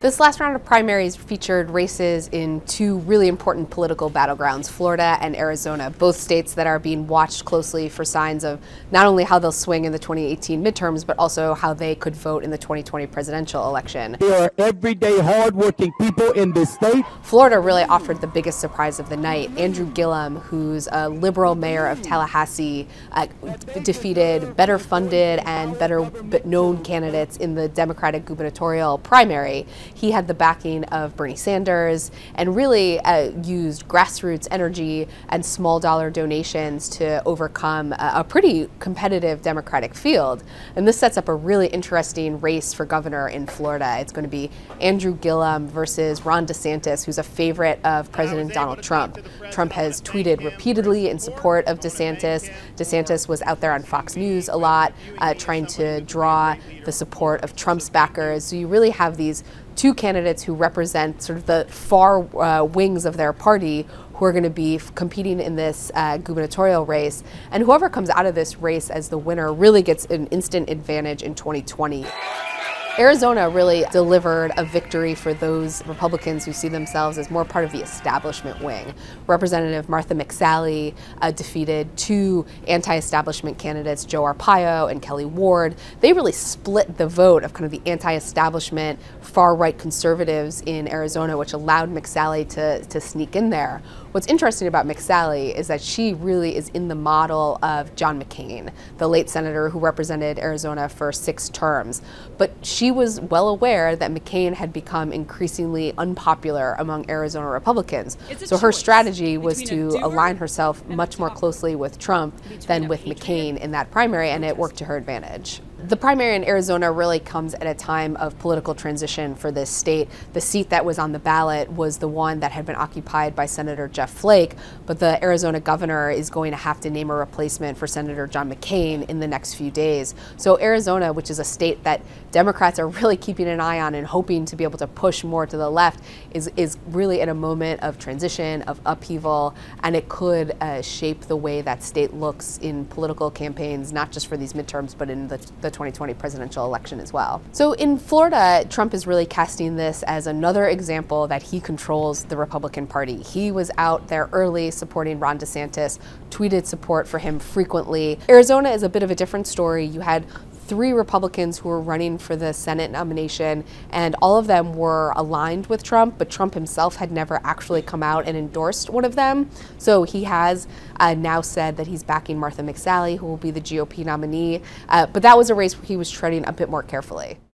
This last round of primaries featured races in two really important political battlegrounds, Florida and Arizona, both states that are being watched closely for signs of not only how they'll swing in the 2018 midterms, but also how they could vote in the 2020 presidential election. There are everyday, hardworking people in this state. Florida really offered the biggest surprise of the night. Andrew Gillum, who's a liberal mayor of Tallahassee, defeated better funded and better known candidates in the Democratic gubernatorial primary. He had the backing of Bernie Sanders and really used grassroots energy and small dollar donations to overcome a pretty competitive Democratic field. And this sets up a really interesting race for governor in Florida. It's going to be Andrew Gillum versus Ron DeSantis, who's a favorite of President Donald Trump. Trump has tweeted repeatedly in support of DeSantis. DeSantis was out there on Fox News a lot, trying to draw the support of Trump's backers. So you really have these two candidates who represent sort of the far wings of their party who are going to be competing in this gubernatorial race. And whoever comes out of this race as the winner really gets an instant advantage in 2020. Arizona really delivered a victory for those Republicans who see themselves as more part of the establishment wing. Representative Martha McSally defeated two anti-establishment candidates, Joe Arpaio and Kelly Ward. They really split the vote of kind of the anti-establishment far-right conservatives in Arizona, which allowed McSally to sneak in there. What's interesting about McSally is that she really is in the model of John McCain, the late senator who represented Arizona for 6 terms. But she was well aware that McCain had become increasingly unpopular among Arizona Republicans. So her strategy was to align herself much more closely with Trump than with McCain in that primary, and it worked to her advantage. The primary in Arizona really comes at a time of political transition for this state. The seat that was on the ballot was the one that had been occupied by Senator Jeff Flake, but the Arizona governor is going to have to name a replacement for Senator John McCain in the next few days. So Arizona, which is a state that Democrats are really keeping an eye on and hoping to be able to push more to the left, is really in a moment of transition, of upheaval, and it could shape the way that state looks in political campaigns, not just for these midterms, but in the 2020 presidential election as well. So in Florida, Trump is really casting this as another example that he controls the Republican Party. He was out there early supporting Ron DeSantis, tweeted support for him frequently. Arizona is a bit of a different story. You had 3 Republicans who were running for the Senate nomination, and all of them were aligned with Trump, but Trump himself had never actually come out and endorsed one of them. So he has now said that he's backing Martha McSally, who will be the GOP nominee, but that was a race where he was treading a bit more carefully.